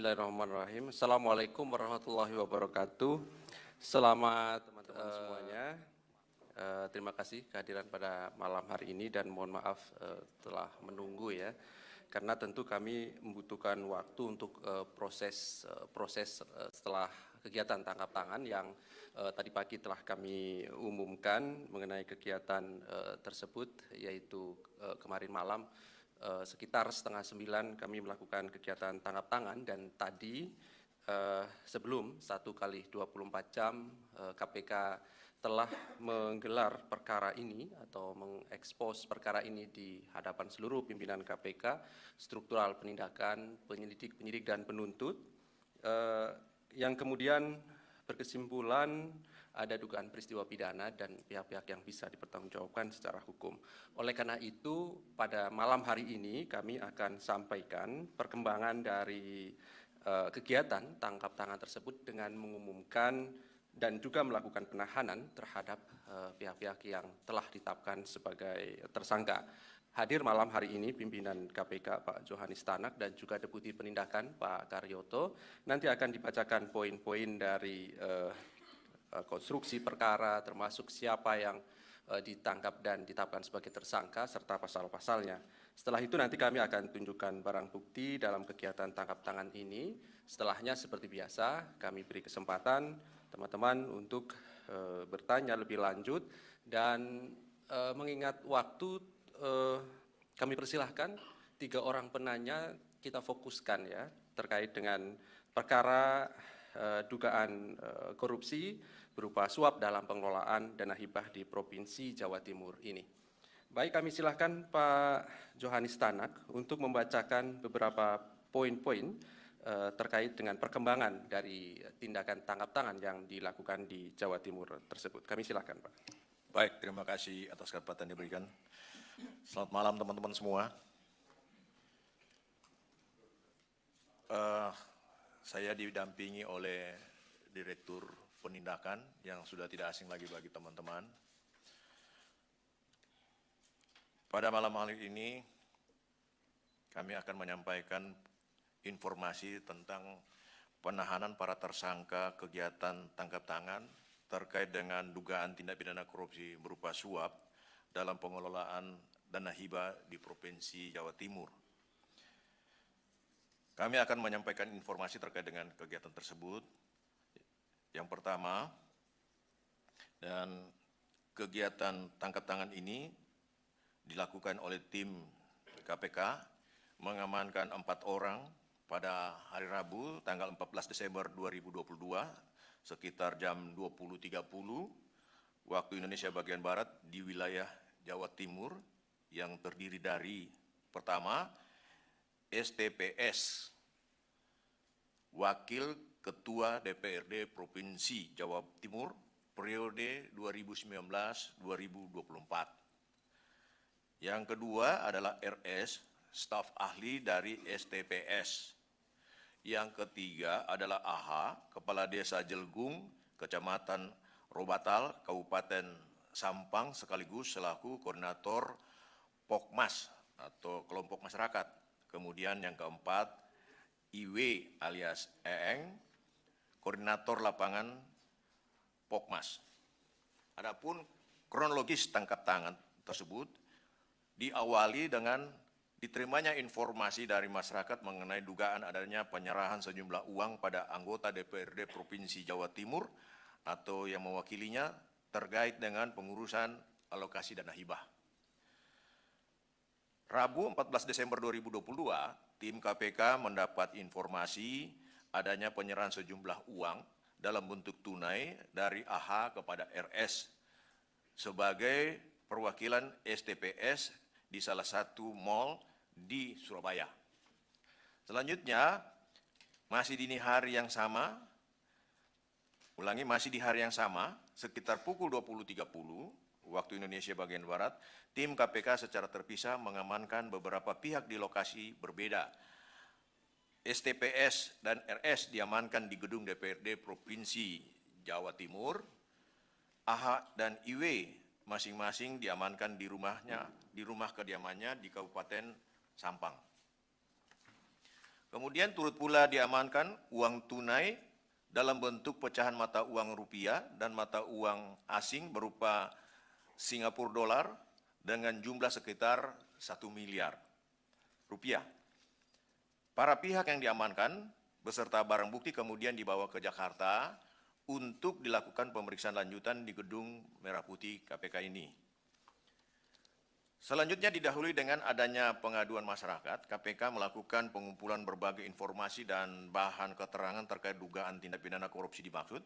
Bismillahirrahmanirrahim. Assalamualaikum warahmatullahi wabarakatuh. Selamat teman-teman semuanya. Terima kasih kehadiran pada malam hari ini dan mohon maaf telah menunggu ya. Karena tentu kami membutuhkan waktu untuk proses setelah kegiatan tangkap tangan yang tadi pagi telah kami umumkan mengenai kegiatan tersebut, yaitu kemarin malam sekitar 8:30 kami melakukan kegiatan tangkap tangan, dan tadi sebelum 1x24 jam KPK telah menggelar perkara ini atau mengekspos perkara ini di hadapan seluruh pimpinan KPK, struktural penindakan, penyidik dan penuntut, yang kemudian berkesimpulan ada dugaan peristiwa pidana dan pihak-pihak yang bisa dipertanggungjawabkan secara hukum. Oleh karena itu, pada malam hari ini kami akan sampaikan perkembangan dari kegiatan tangkap tangan tersebut dengan mengumumkan dan juga melakukan penahanan terhadap pihak-pihak yang telah ditetapkan sebagai tersangka. Hadir malam hari ini pimpinan KPK Pak Johanis Tanak dan juga Deputi Penindakan Pak Karyoto. Nanti akan dibacakan poin-poin dari konstruksi perkara, termasuk siapa yang ditangkap dan ditetapkan sebagai tersangka serta pasal-pasalnya. Setelah itu nanti kami akan tunjukkan barang bukti dalam kegiatan tangkap tangan ini. Setelahnya seperti biasa kami beri kesempatan teman-teman untuk bertanya lebih lanjut, dan mengingat waktu kami persilahkan 3 orang penanya kita fokuskan ya terkait dengan perkara dugaan korupsi berupa suap dalam pengelolaan dana hibah di Provinsi Jawa Timur ini. Baik, kami silakan Pak Johanis Tanak untuk membacakan beberapa poin-poin terkait dengan perkembangan dari tindakan tangkap tangan yang dilakukan di Jawa Timur tersebut. Kami silakan, Pak. Baik, terima kasih atas kesempatan yang diberikan. Selamat malam teman-teman semua. Saya didampingi oleh Direktur Penindakan yang sudah tidak asing lagi bagi teman-teman. Pada malam hari ini kami akan menyampaikan informasi tentang penahanan para tersangka kegiatan tangkap tangan terkait dengan dugaan tindak pidana korupsi berupa suap dalam pengelolaan dana hibah di Provinsi Jawa Timur. Kami akan menyampaikan informasi terkait dengan kegiatan tersebut. Yang pertama, dan kegiatan tangkap tangan ini dilakukan oleh tim KPK mengamankan 4 orang pada hari Rabu tanggal 14 Desember 2022 sekitar jam 20.30 waktu Indonesia bagian Barat di wilayah Jawa Timur yang terdiri dari pertama STPS, Wakil Ketua DPRD Provinsi Jawa Timur periode 2019-2024. Yang kedua adalah RS, staf ahli dari STPS. Yang ketiga adalah AH, Kepala Desa Jelgung, Kecamatan Robatal, Kabupaten Sampang, sekaligus selaku koordinator Pokmas atau kelompok masyarakat. Kemudian yang keempat, IW alias EENG, koordinator lapangan Pokmas. Adapun kronologis tangkap tangan tersebut diawali dengan diterimanya informasi dari masyarakat mengenai dugaan adanya penyerahan sejumlah uang pada anggota DPRD Provinsi Jawa Timur atau yang mewakilinya terkait dengan pengurusan alokasi dana hibah. Rabu 14 Desember 2022, tim KPK mendapat informasi adanya penyerahan sejumlah uang dalam bentuk tunai dari AH kepada RS sebagai perwakilan STPS di salah satu mal di Surabaya. Selanjutnya, masih di hari yang sama, sekitar pukul 20.30 waktu Indonesia bagian Barat, tim KPK secara terpisah mengamankan beberapa pihak di lokasi berbeda. STPS dan RS diamankan di gedung DPRD Provinsi Jawa Timur, AH dan IW masing-masing diamankan di rumah kediamannya di Kabupaten Sampang. Kemudian turut pula diamankan uang tunai dalam bentuk pecahan mata uang rupiah dan mata uang asing berupa Singapura dolar dengan jumlah sekitar 1 miliar rupiah. Para pihak yang diamankan beserta barang bukti kemudian dibawa ke Jakarta untuk dilakukan pemeriksaan lanjutan di Gedung Merah Putih KPK ini. Selanjutnya didahului dengan adanya pengaduan masyarakat, KPK melakukan pengumpulan berbagai informasi dan bahan keterangan terkait dugaan tindak pidana korupsi dimaksud.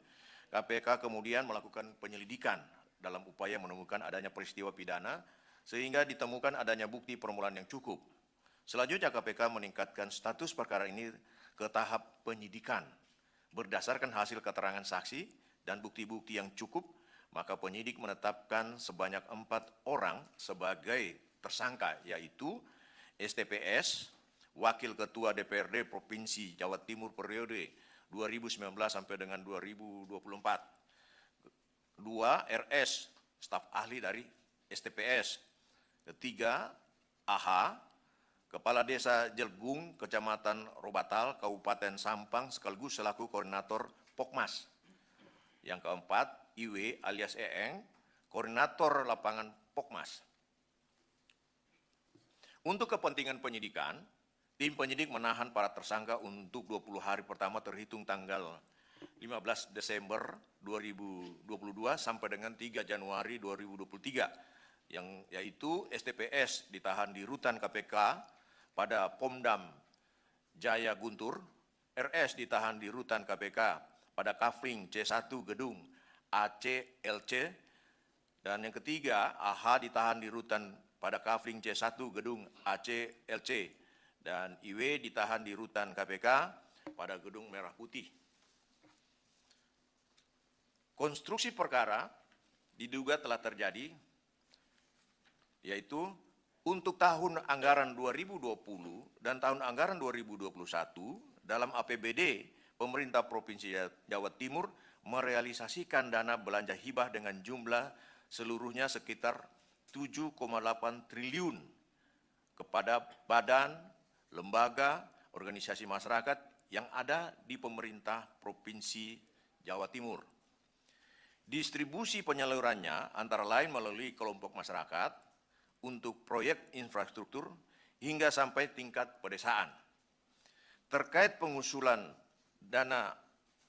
KPK kemudian melakukan penyelidikan dalam upaya menemukan adanya peristiwa pidana sehingga ditemukan adanya bukti permulaan yang cukup. Selanjutnya KPK meningkatkan status perkara ini ke tahap penyidikan. Berdasarkan hasil keterangan saksi dan bukti-bukti yang cukup, maka penyidik menetapkan sebanyak 4 orang sebagai tersangka, yaitu STPS, Wakil Ketua DPRD Provinsi Jawa Timur periode 2019 sampai dengan 2024. 2, RS, staf ahli dari STPS. Ketiga, AH, Kepala Desa Jelgung, Kecamatan Robatal, Kabupaten Sampang, sekaligus selaku koordinator Pokmas. Yang keempat, IW alias EEng, koordinator lapangan Pokmas. Untuk kepentingan penyidikan, tim penyidik menahan para tersangka untuk 20 hari pertama terhitung tanggal 15 Desember 2022 sampai dengan 3 Januari 2023, yang yaitu STPS ditahan di Rutan KPK pada Pomdam Jaya Guntur, RS ditahan di Rutan KPK pada Kafling C1 Gedung ACLC, dan yang ketiga AH ditahan di Rutan pada Kafling C1 Gedung ACLC, dan IW ditahan di Rutan KPK pada Gedung Merah Putih. Konstruksi perkara diduga telah terjadi, yaitu untuk tahun anggaran 2020 dan tahun anggaran 2021 dalam APBD pemerintah Provinsi Jawa Timur merealisasikan dana belanja hibah dengan jumlah seluruhnya sekitar 7,8 triliun kepada badan, lembaga, organisasi masyarakat yang ada di pemerintah Provinsi Jawa Timur. Distribusi penyalurannya antara lain melalui kelompok masyarakat untuk proyek infrastruktur hingga sampai tingkat pedesaan. Terkait pengusulan dana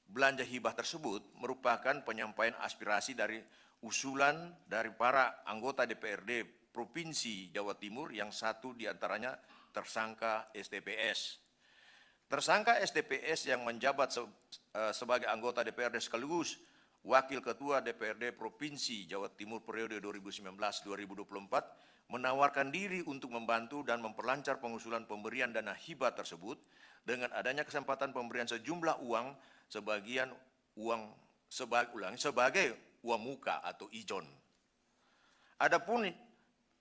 belanja hibah tersebut merupakan penyampaian aspirasi dari usulan dari para anggota DPRD Provinsi Jawa Timur yang satu diantaranya tersangka STPS. Tersangka STPS yang menjabat sebagai anggota DPRD sekaligus Wakil Ketua DPRD Provinsi Jawa Timur periode 2019-2024 menawarkan diri untuk membantu dan memperlancar pengusulan pemberian dana hibah tersebut dengan adanya kesempatan pemberian sejumlah uang sebagai uang muka atau ijon. Adapun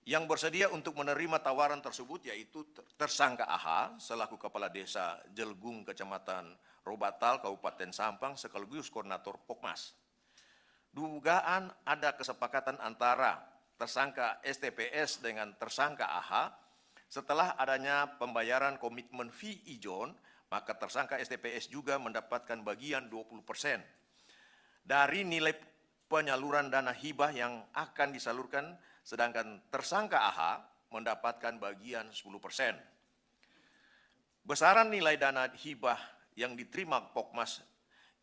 yang bersedia untuk menerima tawaran tersebut yaitu tersangka AH selaku Kepala Desa Jelgung Kecamatan Robatal Kabupaten Sampang sekaligus koordinator Pokmas. Dugaan ada kesepakatan antara tersangka STPS dengan tersangka AH setelah adanya pembayaran komitmen fee ijon, maka tersangka STPS juga mendapatkan bagian 20% dari nilai penyaluran dana hibah yang akan disalurkan, sedangkan tersangka AH mendapatkan bagian 10%. Besaran nilai dana hibah yang diterima Pokmas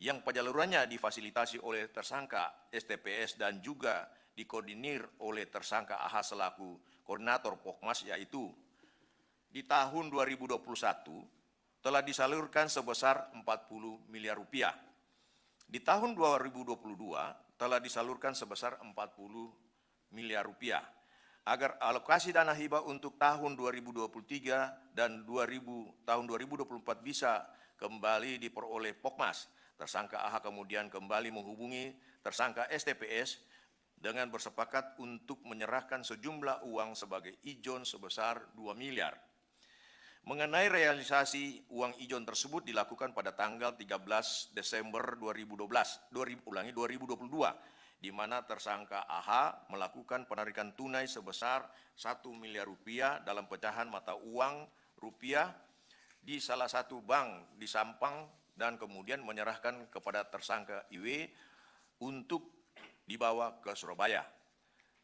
yang penyalurannya difasilitasi oleh tersangka STPS dan juga dikoordinir oleh tersangka AH selaku koordinator Pokmas, yaitu di tahun 2021 telah disalurkan sebesar 40 miliar rupiah. Di tahun 2022 telah disalurkan sebesar 40 miliar rupiah. Agar alokasi dana hibah untuk tahun 2023 dan tahun 2024 bisa kembali diperoleh Pokmas, tersangka AH kemudian kembali menghubungi tersangka STPS dengan bersepakat untuk menyerahkan sejumlah uang sebagai ijon sebesar 2 miliar. Mengenai realisasi uang ijon tersebut dilakukan pada tanggal 13 Desember 2022, di mana tersangka AH melakukan penarikan tunai sebesar 1 miliar rupiah dalam pecahan mata uang rupiah di salah satu bank di Sampang dan kemudian menyerahkan kepada tersangka IW untuk dibawa ke Surabaya.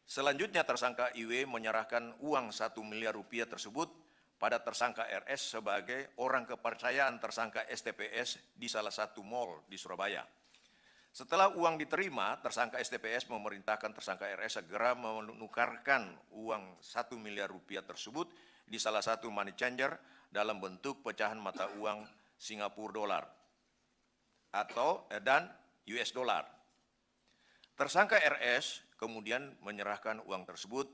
Selanjutnya tersangka IW menyerahkan uang 1 miliar rupiah tersebut pada tersangka RS sebagai orang kepercayaan tersangka STPS di salah satu mal di Surabaya. Setelah uang diterima, tersangka STPS memerintahkan tersangka RS segera menukarkan uang 1 miliar rupiah tersebut di salah satu money changer dalam bentuk pecahan mata uang Singapura dolar dan US dollar. Tersangka RS kemudian menyerahkan uang tersebut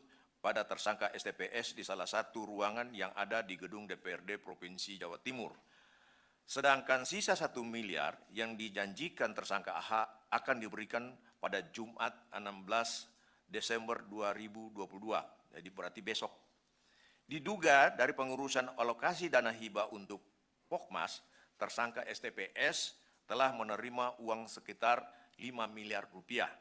pada tersangka STPS di salah satu ruangan yang ada di gedung DPRD Provinsi Jawa Timur. Sedangkan sisa 1 miliar yang dijanjikan tersangka AH akan diberikan pada Jumat 16 Desember 2022, jadi berarti besok. Diduga dari pengurusan alokasi dana hibah untuk Pokmas, tersangka STPS telah menerima uang sekitar 5 miliar rupiah.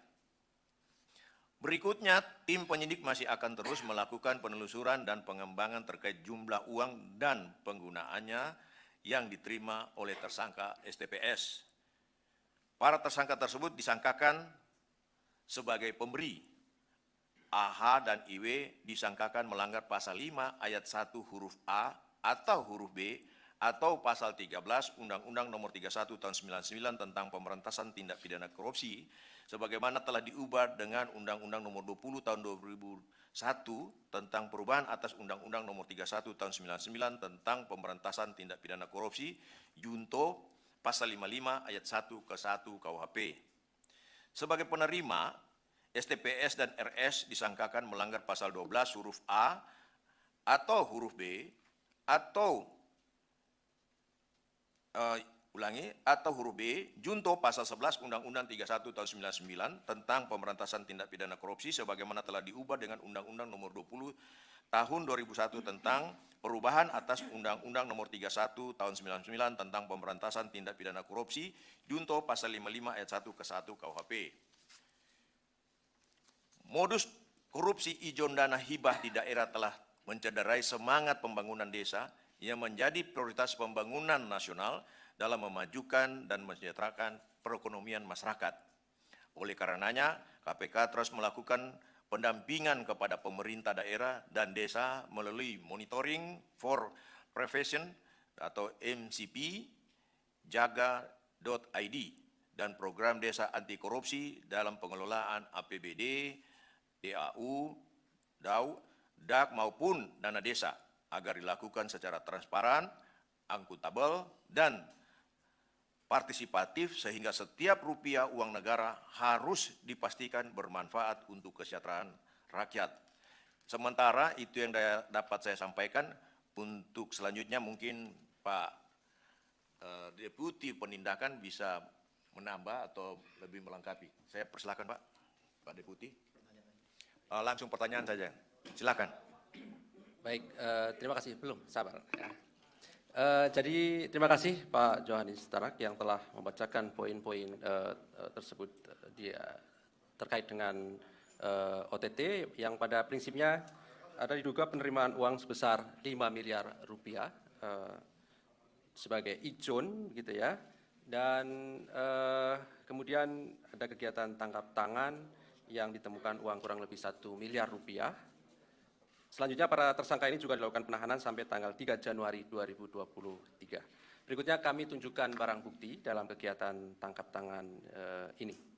Berikutnya, tim penyidik masih akan terus melakukan penelusuran dan pengembangan terkait jumlah uang dan penggunaannya yang diterima oleh tersangka STPS. Para tersangka tersebut disangkakan sebagai pemberi. AH dan IW disangkakan melanggar pasal 5 ayat 1 huruf A atau huruf B atau pasal 13 Undang-Undang Nomor 31 Tahun 99 tentang Pemberantasan Tindak Pidana Korupsi sebagaimana telah diubah dengan Undang-Undang Nomor 20 Tahun 2001 tentang perubahan atas Undang-Undang Nomor 31 Tahun 99 tentang Pemberantasan Tindak Pidana Korupsi Junto pasal 55 ayat 1 ke 1 KUHP. Sebagai penerima, STPS dan RS disangkakan melanggar pasal 12 huruf A atau huruf B atau atau huruf B, junto pasal 11 Undang-Undang 31 tahun 99 tentang pemberantasan tindak pidana korupsi sebagaimana telah diubah dengan Undang-Undang Nomor 20 tahun 2001 tentang perubahan atas Undang-Undang Nomor 31 tahun 99 tentang pemberantasan tindak pidana korupsi, junto pasal 55 ayat 1 ke 1 KUHP. Modus korupsi ijon dana hibah di daerah telah mencederai semangat pembangunan desa yang menjadi prioritas pembangunan nasional dalam memajukan dan mensejahterakan perekonomian masyarakat. Oleh karenanya, KPK terus melakukan pendampingan kepada pemerintah daerah dan desa melalui Monitoring for Prevention atau MCP, jaga.id, dan program desa anti korupsi dalam pengelolaan APBD, DAU, DAK maupun dana desa agar dilakukan secara transparan, akuntabel, dan partisipatif sehingga setiap rupiah uang negara harus dipastikan bermanfaat untuk kesejahteraan rakyat. Sementara itu yang dapat saya sampaikan. Untuk selanjutnya mungkin Pak Deputi Penindakan bisa menambah atau lebih melengkapi. Saya persilakan Pak Deputi. Langsung pertanyaan saja. Silakan. Baik, terima kasih. Belum, sabar. Ya. Jadi terima kasih Pak Johanis Tarak yang telah membacakan poin-poin tersebut terkait dengan OTT yang pada prinsipnya ada diduga penerimaan uang sebesar 5 miliar rupiah sebagai ijon gitu ya, dan kemudian ada kegiatan tangkap tangan yang ditemukan uang kurang lebih 1 miliar rupiah. Selanjutnya para tersangka ini juga dilakukan penahanan sampai tanggal 3 Januari 2023. Berikutnya kami tunjukkan barang bukti dalam kegiatan tangkap tangan ini.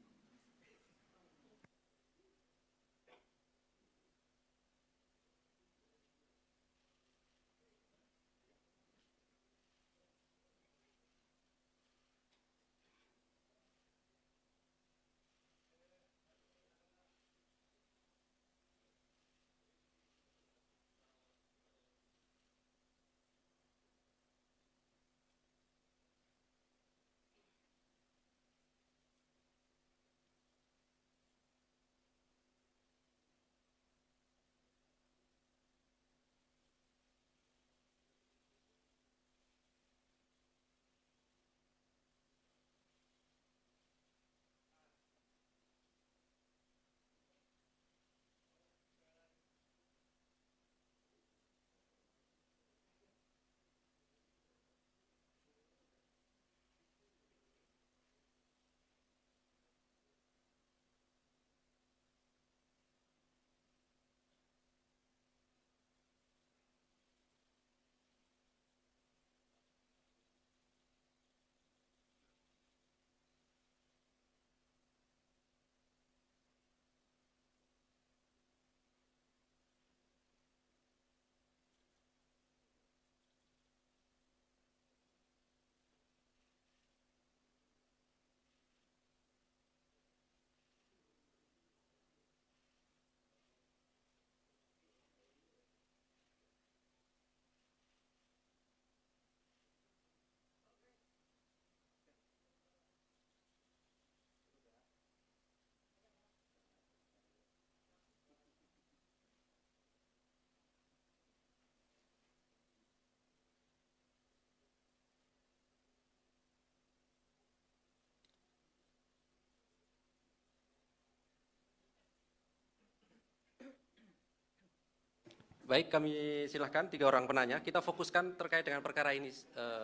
Baik, kami silahkan 3 orang penanya. Kita fokuskan terkait dengan perkara ini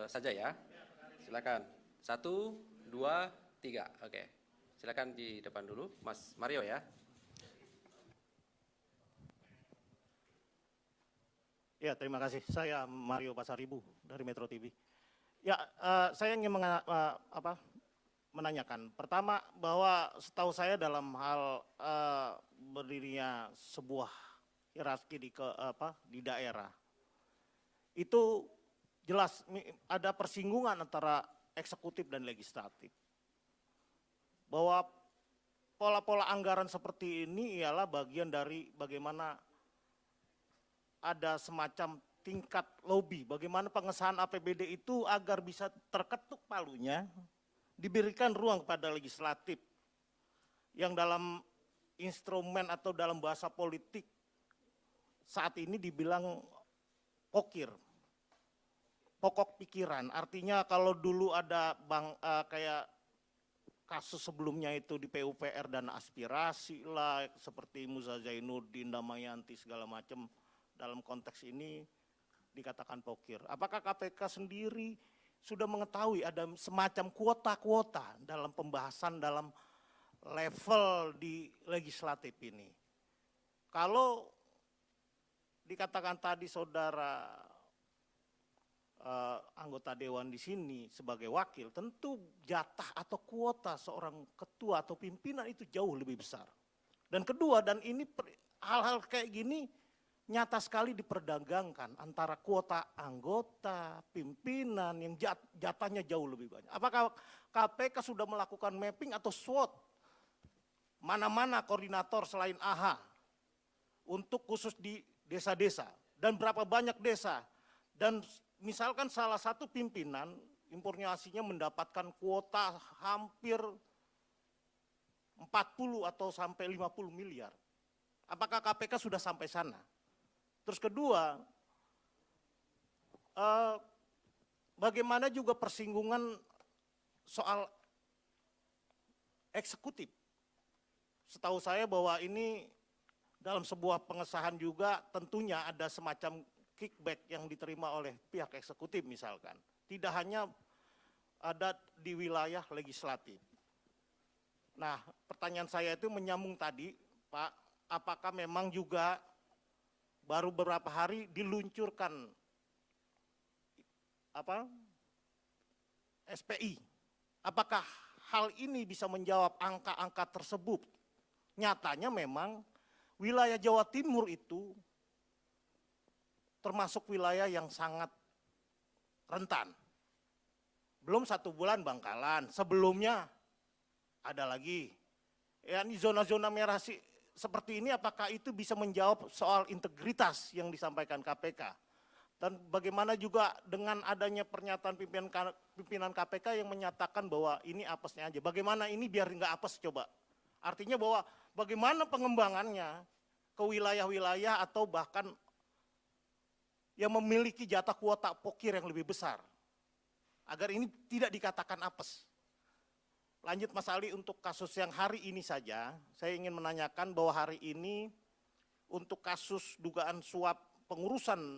saja ya. Silakan. 1, 2, 3. Oke. Silakan di depan dulu, Mas Mario ya. Ya, terima kasih. Saya Mario Pasaribu dari Metro TV. Ya, saya ingin menanyakan. Pertama, bahwa setahu saya dalam hal berdirinya sebuah hierarki di daerah, itu jelas ada persinggungan antara eksekutif dan legislatif. Bahwa pola-pola anggaran seperti ini ialah bagian dari bagaimana ada semacam tingkat lobby, bagaimana pengesahan APBD itu agar bisa terketuk palunya, diberikan ruang kepada legislatif yang dalam instrumen atau dalam bahasa politik saat ini dibilang pokok pikiran. Artinya kalau dulu ada kayak kasus sebelumnya itu di PUPR dan aspirasi lah, seperti Muza Zainuddin, Damayanti segala macam, dalam konteks ini dikatakan pokir. Apakah KPK sendiri sudah mengetahui ada semacam kuota-kuota dalam pembahasan dalam level di legislatif ini? Kalau dikatakan tadi saudara anggota dewan di sini sebagai wakil, tentu jatah atau kuota seorang ketua atau pimpinan itu jauh lebih besar. Dan kedua, dan ini hal-hal kayak gini nyata sekali diperdagangkan antara kuota anggota, pimpinan yang jatahnya jauh lebih banyak. Apakah KPK sudah melakukan mapping atau SWOT mana-mana koordinator selain AH untuk khusus di desa-desa dan berapa banyak desa, dan misalkan salah satu pimpinan informasinya mendapatkan kuota hampir 40 atau sampai 50 miliar. Apakah KPK sudah sampai sana? Terus kedua, bagaimana juga persinggungan soal eksekutif. Setahu saya bahwa ini dalam sebuah pengesahan juga tentunya ada semacam kickback yang diterima oleh pihak eksekutif misalkan. Tidak hanya ada di wilayah legislatif. Nah, pertanyaan saya itu menyambung tadi, Pak, apakah memang juga baru beberapa hari diluncurkan SPI. Apakah hal ini bisa menjawab angka-angka tersebut? Nyatanya memang wilayah Jawa Timur itu termasuk wilayah yang sangat rentan. Belum 1 bulan Bangkalan, sebelumnya ada lagi. Ya, ini zona-zona merah seperti ini, apakah itu bisa menjawab soal integritas yang disampaikan KPK? Dan bagaimana juga dengan adanya pernyataan pimpinan KPK yang menyatakan bahwa ini apesnya aja. Bagaimana ini biar nggak apes coba? Artinya bahwa bagaimana pengembangannya ke wilayah-wilayah atau bahkan yang memiliki jatah kuota pokir yang lebih besar. Agar ini tidak dikatakan apes. Lanjut Mas Ali, untuk kasus yang hari ini saja, saya ingin menanyakan bahwa hari ini untuk kasus dugaan suap pengurusan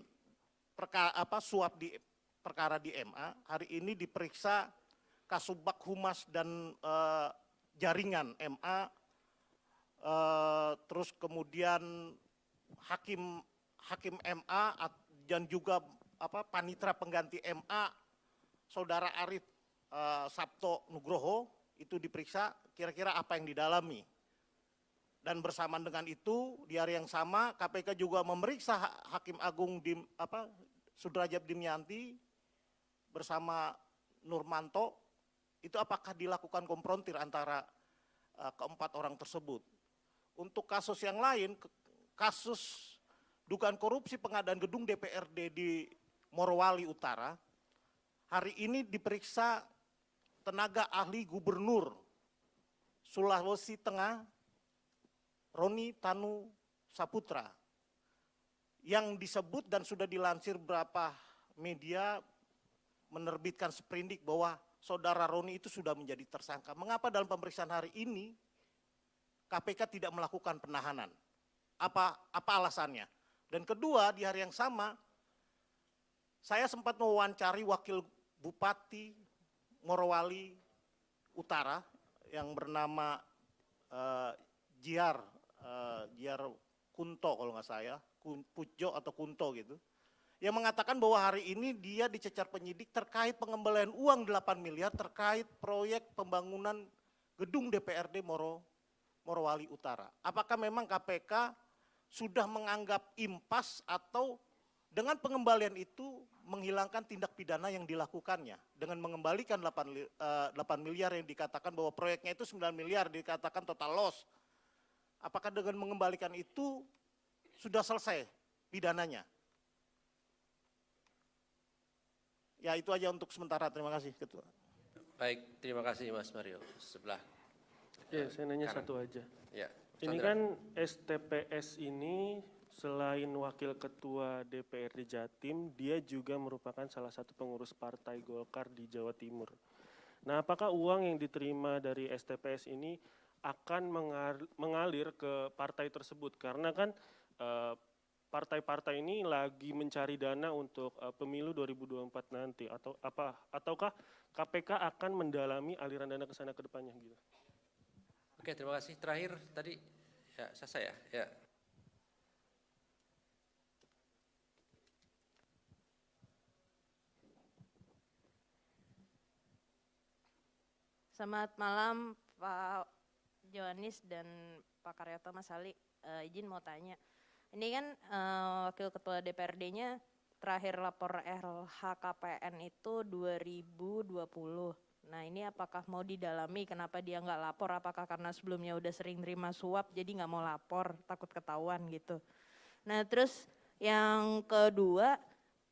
suap di perkara di MA, hari ini diperiksa Kasubag Humas dan jaringan MA, terus kemudian hakim MA dan juga panitra pengganti MA, Saudara Arif Sabto Nugroho, itu diperiksa kira-kira apa yang didalami. Dan bersamaan dengan itu di hari yang sama KPK juga memeriksa Hakim Agung Sudrajat Dimyanti bersama Nurmanto. Itu apakah dilakukan konfrontir antara keempat orang tersebut. Untuk kasus yang lain, kasus dugaan korupsi pengadaan gedung DPRD di Morowali Utara, hari ini diperiksa tenaga ahli Gubernur Sulawesi Tengah, Roni Tanu Saputra, yang disebut dan sudah dilansir beberapa media menerbitkan sprindik bahwa saudara Roni itu sudah menjadi tersangka. Mengapa dalam pemeriksaan hari ini KPK tidak melakukan penahanan? Apa alasannya? Dan kedua, di hari yang sama, saya sempat mewawancari wakil Bupati Morowali Utara yang bernama Jiar Kunto kalau nggak saya, Pujo atau Kunto gitu, yang mengatakan bahwa hari ini dia dicecar penyidik terkait pengembalian uang 8 miliar terkait proyek pembangunan gedung DPRD Morowali Utara. Apakah memang KPK sudah menganggap impas atau dengan pengembalian itu menghilangkan tindak pidana yang dilakukannya dengan mengembalikan 8 miliar yang dikatakan bahwa proyeknya itu 9 miliar dikatakan total loss. Apakah dengan mengembalikan itu sudah selesai pidananya? Ya itu aja untuk sementara, terima kasih Ketua. Baik, terima kasih Mas Mario. Sebelah. Ya, saya nanya kanan. satu aja. Ya, Ini Chandra. kan STPS ini selain wakil ketua DPRD Jatim, dia juga merupakan salah satu pengurus Partai Golkar di Jawa Timur. Nah, apakah uang yang diterima dari STPS ini akan mengalir ke partai tersebut? Karena kan partai-partai ini lagi mencari dana untuk pemilu 2024 nanti, ataukah KPK akan mendalami aliran dana ke sana ke depannya gitu? Oke, terima kasih. Terakhir tadi ya Sasa ya. Ya. Selamat malam Pak Johanis dan Pak Karyoto, Mas Ali. Izin mau tanya. Ini kan Wakil Ketua DPRD-nya terakhir lapor LHKPN itu 2020. Nah ini apakah mau didalami kenapa dia nggak lapor? Apakah karena sebelumnya udah sering terima suap jadi nggak mau lapor, takut ketahuan gitu. Nah terus yang kedua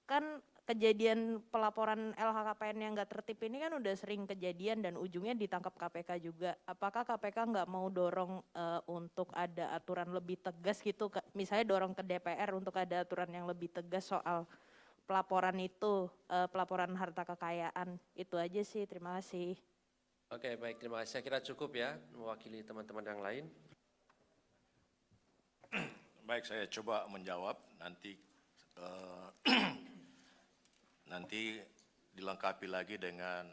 kan kejadian pelaporan LHKPN yang nggak tertib ini kan udah sering kejadian dan ujungnya ditangkap KPK juga. Apakah KPK nggak mau dorong untuk ada aturan lebih tegas gitu, misalnya dorong ke DPR untuk ada aturan yang lebih tegas soal pelaporan itu, pelaporan harta kekayaan. Itu aja sih, terima kasih. Oke, baik, terima kasih. Saya kira cukup ya mewakili teman-teman yang lain. Baik, saya coba menjawab, nanti nanti dilengkapi lagi dengan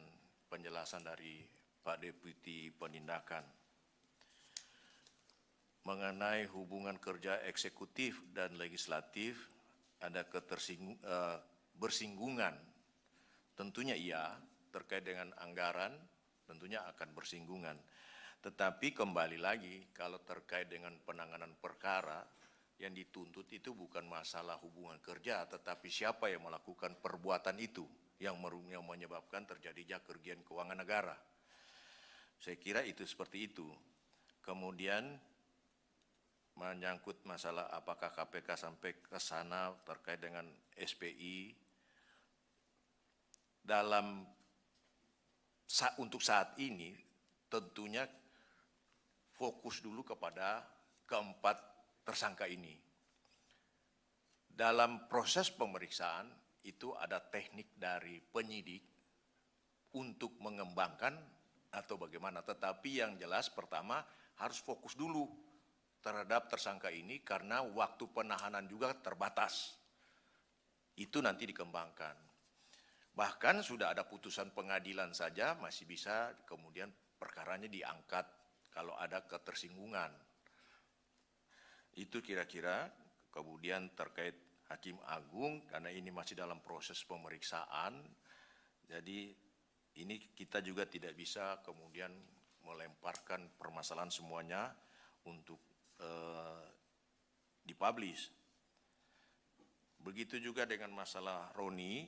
penjelasan dari Pak Deputi Penindakan. Mengenai hubungan kerja eksekutif dan legislatif, ada bersinggungan. Tentunya iya, terkait dengan anggaran, tentunya akan bersinggungan. Tetapi kembali lagi, kalau terkait dengan penanganan perkara, yang dituntut itu bukan masalah hubungan kerja, tetapi siapa yang melakukan perbuatan itu yang menyebabkan terjadinya kerugian keuangan negara. Saya kira itu seperti itu. Kemudian menyangkut masalah apakah KPK sampai ke sana terkait dengan SPI, untuk saat ini tentunya fokus dulu kepada keempat tersangka ini. Dalam proses pemeriksaan itu ada teknik dari penyidik untuk mengembangkan atau bagaimana. Tetapi yang jelas pertama harus fokus dulu terhadap tersangka ini karena waktu penahanan juga terbatas. Itu nanti dikembangkan. Bahkan sudah ada putusan pengadilan saja masih bisa kemudian perkaranya diangkat kalau ada ketersinggungan. Itu kira-kira. Kemudian terkait Hakim Agung, karena ini masih dalam proses pemeriksaan, jadi ini kita juga tidak bisa kemudian melemparkan permasalahan semuanya untuk dipublish. Begitu juga dengan masalah Roni,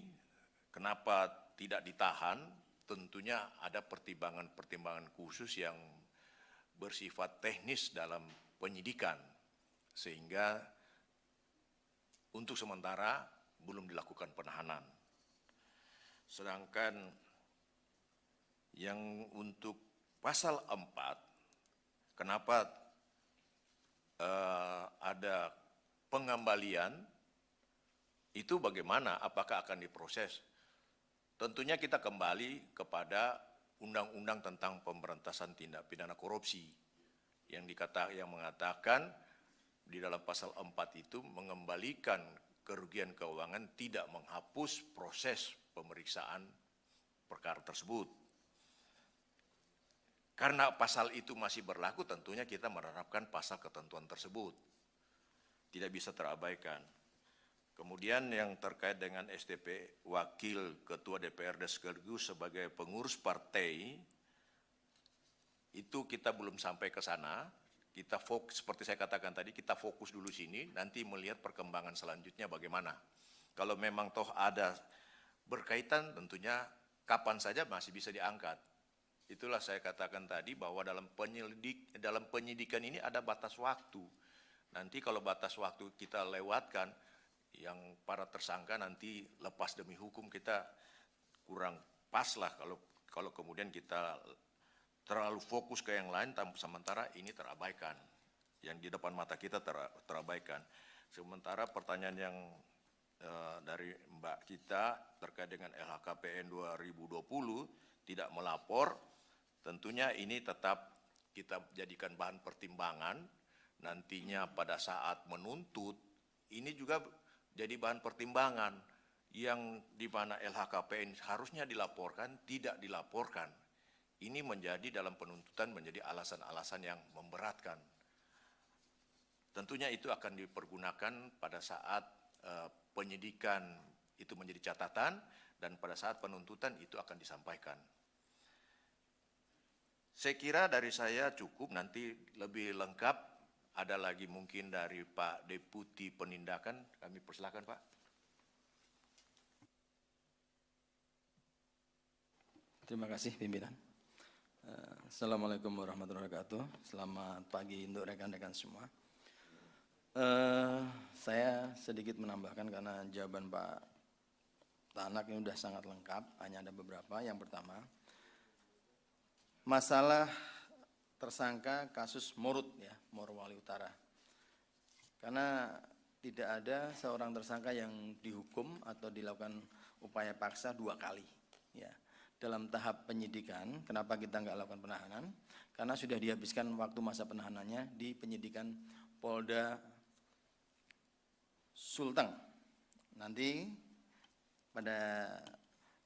kenapa tidak ditahan, tentunya ada pertimbangan-pertimbangan khusus yang bersifat teknis dalam penyidikan. Sehingga untuk sementara belum dilakukan penahanan. Sedangkan yang untuk pasal 4, kenapa ada pengembalian, itu bagaimana, apakah akan diproses? Tentunya kita kembali kepada Undang-Undang tentang Pemberantasan Tindak Pidana Korupsi yang mengatakan di dalam pasal 4 itu mengembalikan kerugian keuangan, tidak menghapus proses pemeriksaan perkara tersebut. Karena pasal itu masih berlaku, tentunya kita menerapkan pasal ketentuan tersebut. Tidak bisa terabaikan. Kemudian yang terkait dengan STP Wakil Ketua DPRD sekaligus sebagai pengurus partai, itu kita belum sampai ke sana. Kita fokus, seperti saya katakan tadi, kita fokus dulu sini, nanti melihat perkembangan selanjutnya bagaimana. Kalau memang toh ada berkaitan, tentunya kapan saja masih bisa diangkat. Itulah saya katakan tadi bahwa dalam penyidikan ini ada batas waktu. Nanti kalau batas waktu kita lewatkan, yang para tersangka nanti lepas demi hukum, kita kurang pas lah kalau kemudian kita terlalu fokus ke yang lain, sementara ini terabaikan. Yang di depan mata kita terabaikan. Sementara pertanyaan yang dari Mbak kita terkait dengan LHKPN 2020 tidak melapor, tentunya ini tetap kita jadikan bahan pertimbangan. Nantinya pada saat menuntut, ini juga jadi bahan pertimbangan yang di mana LHKPN harusnya dilaporkan, tidak dilaporkan. Ini menjadi dalam penuntutan menjadi alasan-alasan yang memberatkan. Tentunya itu akan dipergunakan pada saat penyidikan itu menjadi catatan, dan pada saat penuntutan itu akan disampaikan. Saya kira dari saya cukup, nanti lebih lengkap ada lagi mungkin dari Pak Deputi Penindakan, kami persilakan Pak. Terima kasih pimpinan. Assalamualaikum warahmatullahi wabarakatuh. Selamat pagi untuk rekan-rekan semua. Saya sedikit menambahkan karena jawaban Pak Tanak ini sudah sangat lengkap, hanya ada beberapa. Yang pertama, masalah tersangka kasus Morut ya, Morowali Utara. Karena tidak ada seorang tersangka yang dihukum atau dilakukan upaya paksa 2 kali ya. Dalam tahap penyidikan, kenapa kita nggak lakukan penahanan? Karena sudah dihabiskan waktu masa penahanannya di penyidikan Polda Sulteng. Nanti pada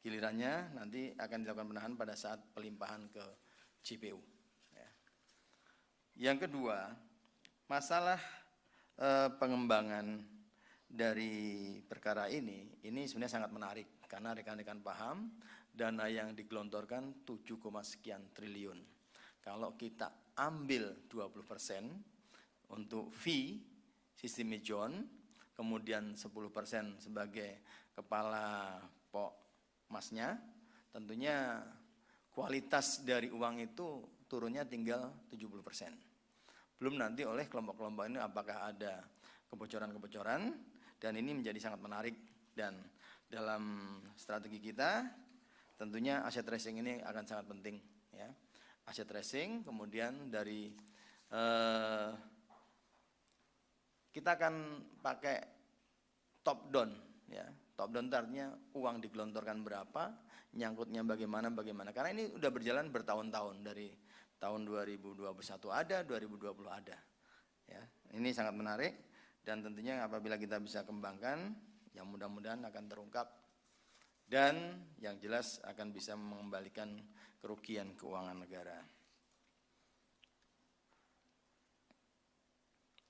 gilirannya nanti akan dilakukan penahanan pada saat pelimpahan ke JPU. Ya. Yang kedua, masalah pengembangan dari perkara ini sebenarnya sangat menarik karena rekan-rekan paham dana yang digelontorkan 7, sekian triliun. Kalau kita ambil 20% untuk fee sistem John, kemudian 10% sebagai kepala Pokmasnya, tentunya kualitas dari uang itu turunnya tinggal 70%. Belum nanti oleh kelompok-kelompok ini apakah ada kebocoran-kebocoran, dan ini menjadi sangat menarik. Dan dalam strategi kita tentunya aset tracing ini akan sangat penting ya. Aset tracing, kemudian dari kita akan pakai top down ya. Top down artinya uang digelontorkan berapa, nyangkutnya bagaimana. Karena ini udah berjalan bertahun-tahun, dari tahun 2021 ada, 2020 ada. Ya, ini sangat menarik, dan tentunya apabila kita bisa kembangkan, yang mudah-mudahan akan terungkap dan yang jelas akan bisa mengembalikan kerugian keuangan negara.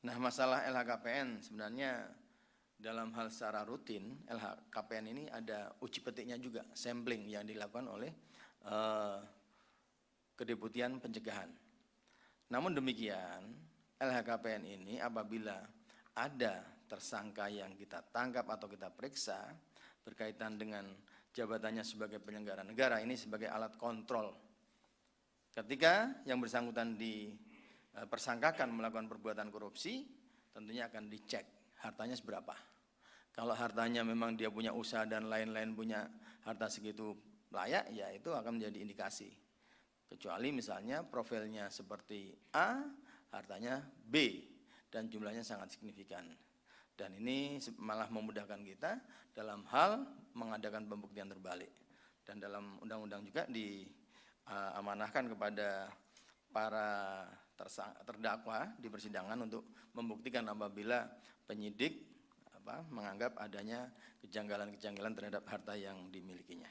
Nah, masalah LHKPN sebenarnya dalam hal secara rutin, LHKPN ini ada uji petiknya juga, sampling yang dilakukan oleh Kedeputian Pencegahan. Namun demikian, LHKPN ini apabila ada tersangka yang kita tangkap atau kita periksa berkaitan dengan jabatannya sebagai penyelenggara negara, ini sebagai alat kontrol. Ketika yang bersangkutan dipersangkakan melakukan perbuatan korupsi, tentunya akan dicek hartanya seberapa. Kalau hartanya memang dia punya usaha dan lain-lain punya harta segitu layak, ya itu akan menjadi indikasi. Kecuali misalnya profilnya seperti A, hartanya B, dan jumlahnya sangat signifikan. Dan ini malah memudahkan kita dalam hal mengadakan pembuktian terbalik. Dan dalam undang-undang juga diamanahkan kepada para terdakwa di persidangan untuk membuktikan apabila penyidik menganggap adanya kejanggalan-kejanggalan terhadap harta yang dimilikinya.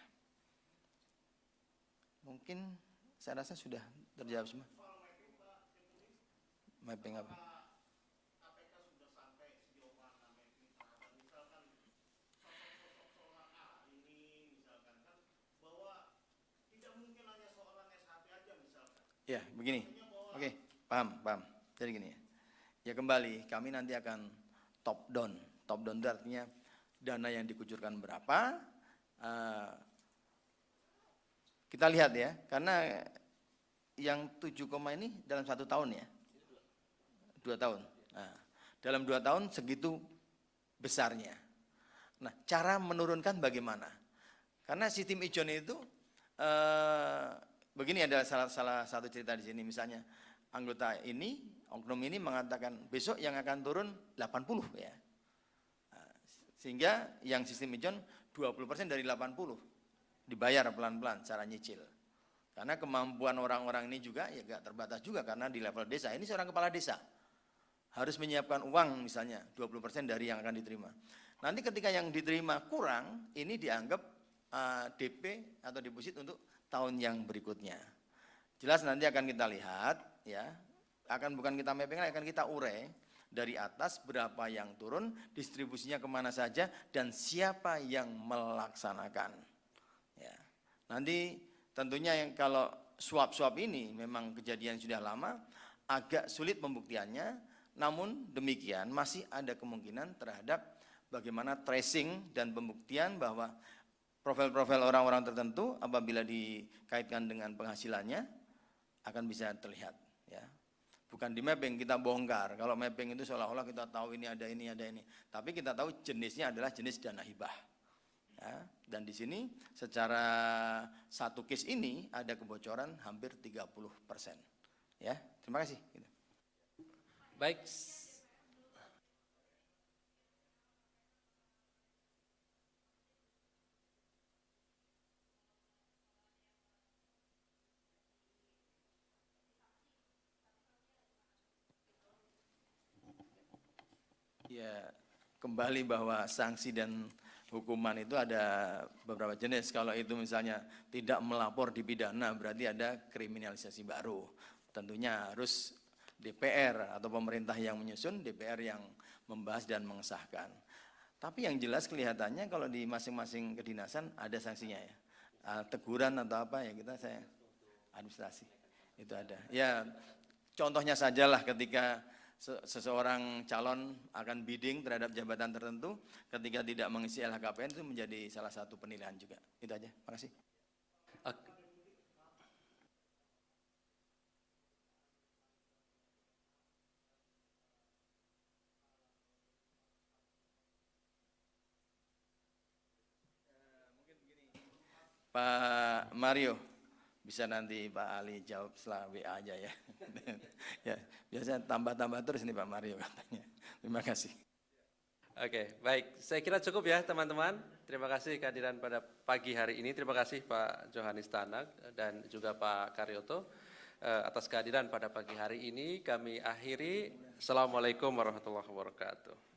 Mungkin saya rasa sudah terjawab semua. Mapping apa? Ya, begini. Oke, paham. Jadi gini ya. Ya kembali, kami nanti akan top down. Top down itu artinya dana yang dikucurkan berapa. Kita lihat ya, karena yang 7, ini dalam 1 tahun ya. 2 tahun. Nah, dalam 2 tahun segitu besarnya. Nah, cara menurunkan bagaimana? Karena sistem ijon itu begini, ada salah satu cerita di sini, misalnya anggota ini, oknum ini mengatakan besok yang akan turun 80 ya. Nah, sehingga yang sistem ijon 20% dari 80 dibayar pelan-pelan secara nyicil. Karena kemampuan orang-orang ini juga ya gak terbatas juga, karena di level desa, ini seorang kepala desa harus menyiapkan uang misalnya 20% dari yang akan diterima. Nanti ketika yang diterima kurang, ini dianggap DP atau deposit untuk tahun yang berikutnya. Jelas nanti akan kita lihat ya, bukan kita mapping, akan kita urai dari atas berapa yang turun, distribusinya kemana saja, dan siapa yang melaksanakan. Ya. Nanti tentunya yang kalau suap-suap ini memang kejadian sudah lama, agak sulit pembuktiannya, namun demikian masih ada kemungkinan terhadap bagaimana tracing dan pembuktian bahwa profil-profil orang-orang tertentu apabila dikaitkan dengan penghasilannya akan bisa terlihat ya. Bukan di mapping kita bongkar. Kalau mapping itu seolah-olah kita tahu ini ada ini. Tapi kita tahu jenisnya adalah jenis dana hibah. Ya, dan di sini secara satu case ini ada kebocoran hampir 30%. Ya, terima kasih. Baik. Ya, kembali bahwa sanksi dan hukuman itu ada beberapa jenis. Kalau itu misalnya tidak melapor dipidana, berarti ada kriminalisasi baru. Tentunya harus DPR atau pemerintah yang menyusun, DPR yang membahas dan mengesahkan. Tapi yang jelas kelihatannya kalau di masing-masing kedinasan ada sanksinya ya. Teguran atau apa ya, saya administrasi itu ada. Ya, contohnya sajalah ketika seseorang calon akan bidding terhadap jabatan tertentu, ketika tidak mengisi LHKPN itu menjadi salah satu penilaian juga. Itu aja, makasih. Pak Mario, bisa nanti Pak Ali jawab setelah WA aja ya. Ya, biasanya tambah-tambah terus nih Pak Mario katanya. Terima kasih. Oke, baik. Saya kira cukup ya teman-teman. Terima kasih kehadiran pada pagi hari ini. Terima kasih Pak Johanis Tanak dan juga Pak Karyoto atas kehadiran pada pagi hari ini. Kami akhiri. Assalamualaikum warahmatullahi wabarakatuh.